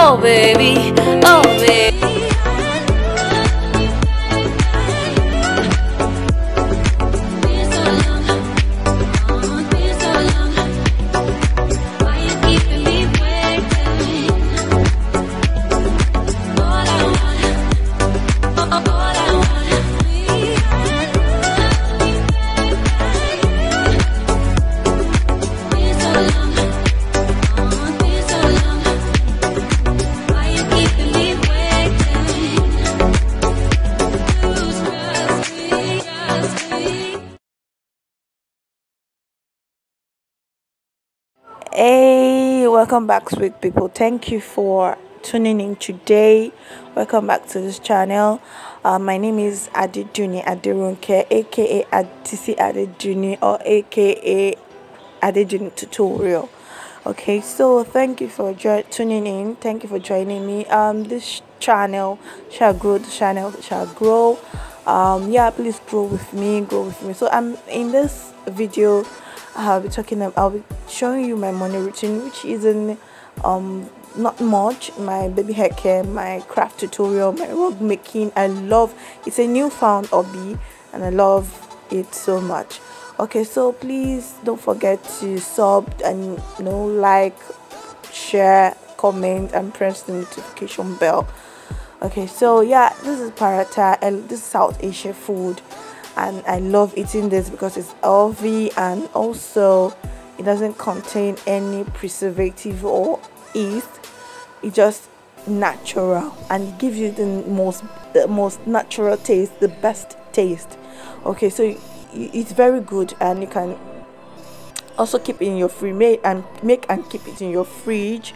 Oh baby, oh baby. Hey, welcome back, sweet people. Thank you for tuning in today. Welcome back to this channel. My name is Adedunni&Family, aka Adisi Adedunni, or aka Adedunni tutorial. Okay, so thank you for tuning in. Thank you for joining me. This channel shall grow. The channel shall grow. Yeah, please grow with me. So I'm in this video. I'll be showing you my morning routine, which isn't not much. My baby hair care, my craft tutorial, my rug making. It's a newfound hobby and I love it so much. Okay, so please don't forget to sub and like, share, comment, and press the notification bell. Okay, so yeah, this is paratha, and this is South Asia food, and I love eating this because it's healthy and also it doesn't contain any preservative or yeast. It's just natural and it gives you the most natural taste, the best taste. Okay, so it's very good, and you can also keep it in your make and keep it in your fridge.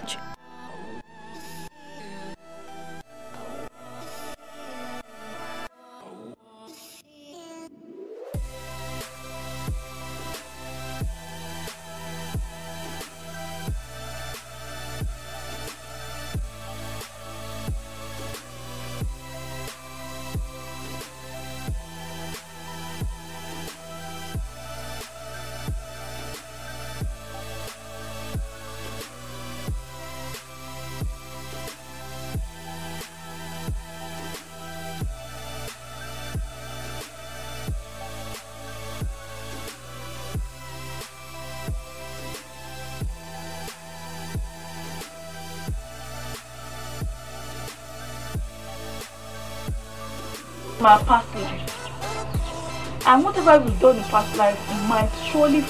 My past life, and whatever we've done in past life might surely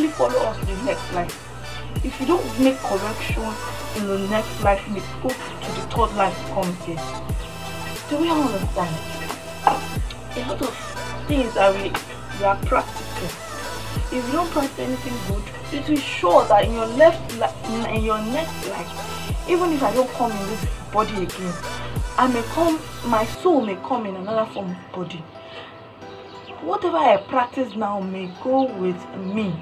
follow us in the next life. If you don't make correction in the next life, you go to the third life comes here. Do we understand? A lot of things that we are practicing. If you don't practice anything good, it will show that in your next life, even if I don't come in this body again, my soul may come in another form of body. Whatever I practice now may go with me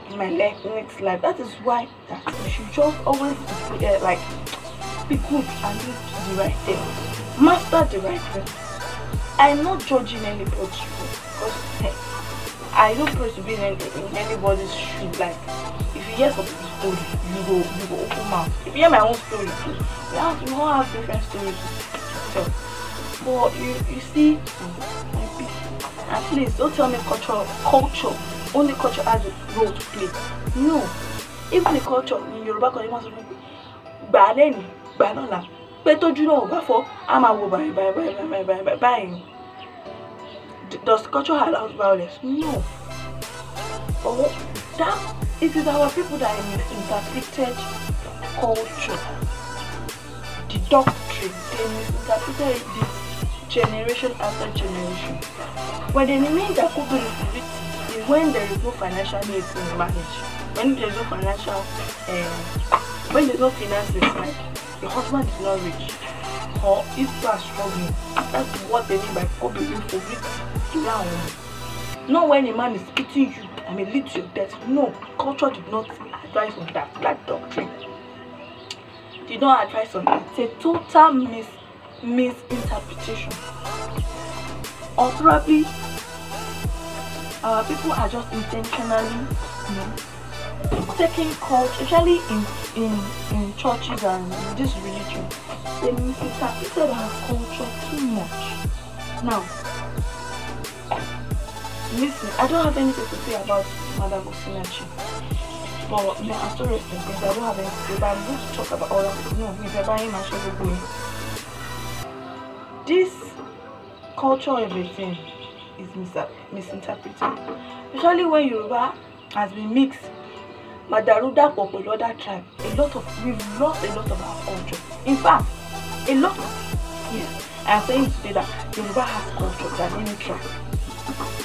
in my next life. That is why you should just always be good and do the right thing. Master the right thing. I'm not judging anybody because I don't pray to be in anybody's shoe. Like, if you hear somebody's story, you go open mouth. If you hear my own story too, we all have different stories to tell. But you see, my people, and please don't tell me culture. Only culture has a role to play. No, even the culture in Yoruba culture wants to be baleni, banana. Beto you know before I'm a buying. Does culture allow violence? No. But it is our people that misinterpreted culture, the doctrine. They misinterpreted this generation after generation. When they mean that couple is when there is no financial needs in the marriage, when there is no financial, when there is no finances, like the husband is not rich, or if you are struggling. That's what they mean by couple for rich. Not when a man is beating you and may lead to your death. No, culture did not advise on that doctrine. Did not advise on it. It's a total misinterpretation. Or probably our people are just intentionally taking culture, especially in churches and this religion, they misinterpreted our culture too much. Now, listen, I don't have anything to say about Madam Osinachi, but I'm still resting because I don't have anything to say, but I'm going to talk about all of it. No, if you're buying my show, this culture everything is misinterpreted, especially when Yoruba has been mixed Madaruda with other tribe. We've lost a lot of our culture. In fact, a lot of, yes, I am saying today that Yoruba has culture than any tribe.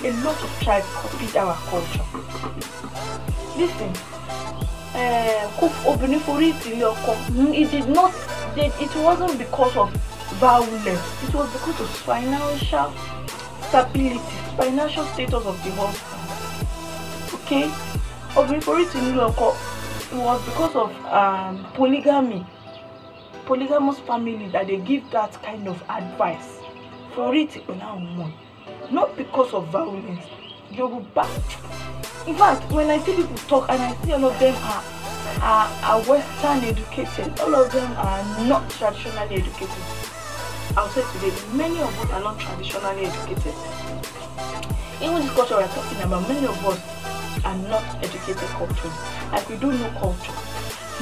A lot of tribes copied our culture. Listen, it wasn't because of violence, it was because of financial stability, financial status of the husband. Okay? It was because of polygamy, polygamous family that they give that kind of advice for it now, not because of violence. Yoruba, in fact, when I see people talk and I see all of them are Western educated, all of them are not traditionally educated. I'll say today, many of us are not traditionally educated. Even this culture we're talking about, many of us are not educated culturally. Like, we don't know culture.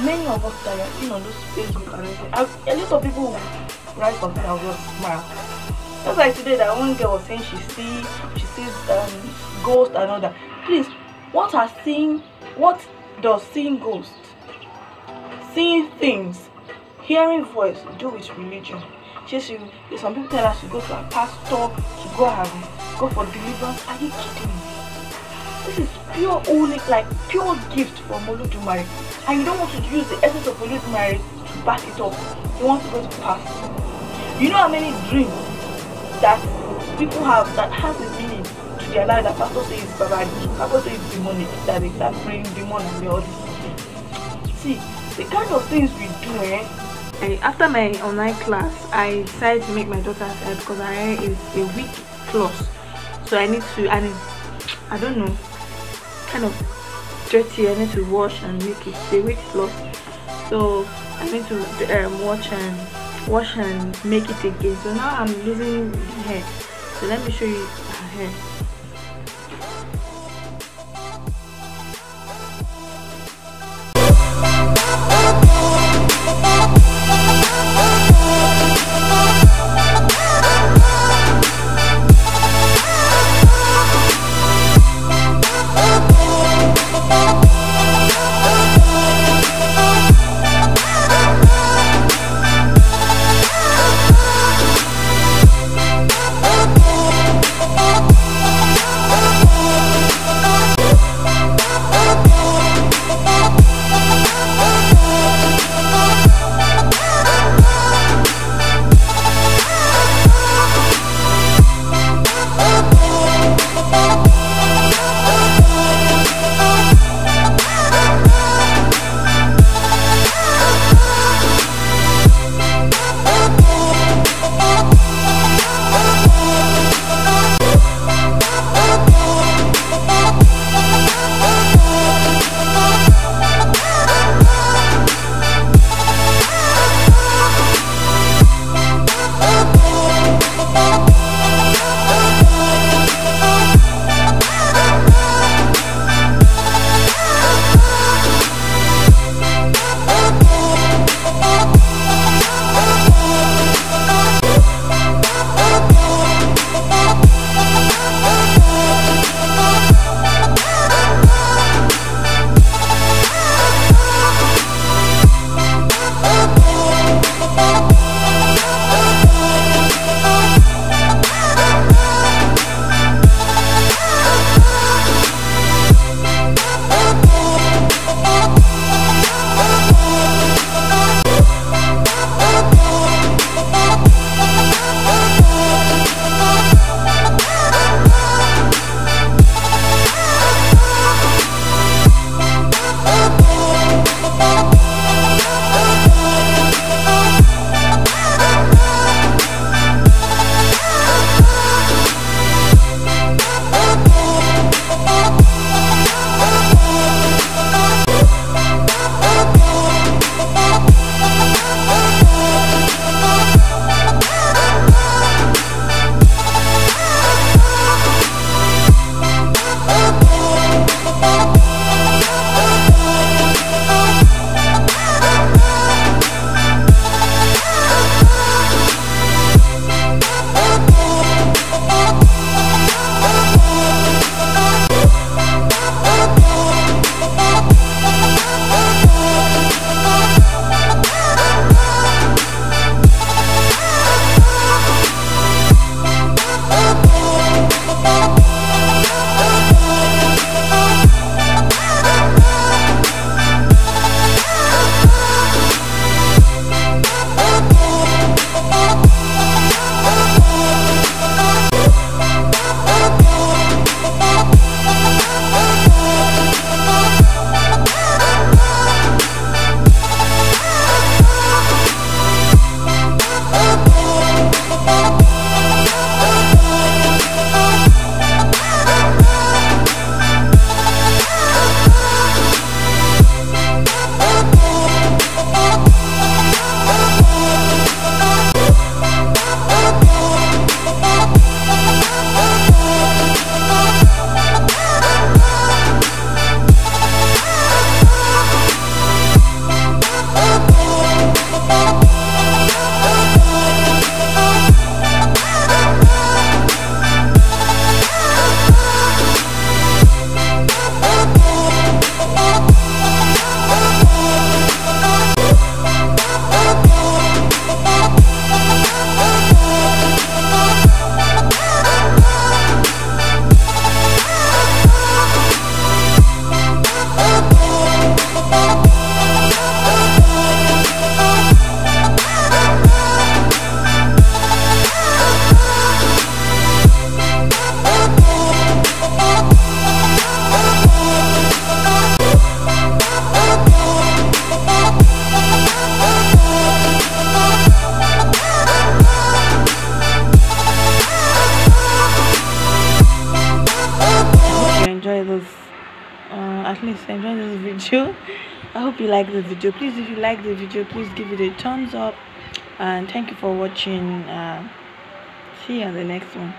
Many of us that are seen on those Facebook and everything, a lot of people will write something and will smile. Just like today, that one girl was saying she sees ghosts and all that. Please, what does seeing ghosts, seeing things, hearing voice do with religion? Some people tell us to go to a pastor to go for deliverance. Are you kidding me? This is pure only, like pure gift from Olodumare, and you don't want to use the essence of Olodumare to back it up. You want to go to pastor. You know how many dreams that people have that has a meaning to their life that pastor says is babaji, pastor says it's demonic, that they start praying demon and all this. See, the kind of things we do, after my online class, I decided to make my daughter's hair because her hair is a week plus. So I need to, and I don't know, kind of dirty. I need to wash and make it a week plus. So I need to wash and make it again. So now I'm losing the hair. So let me show you her hair. please enjoy this video. I hope you like the video. Please, if you like the video, please give it a thumbs up, and thank you for watching. See you on the next one.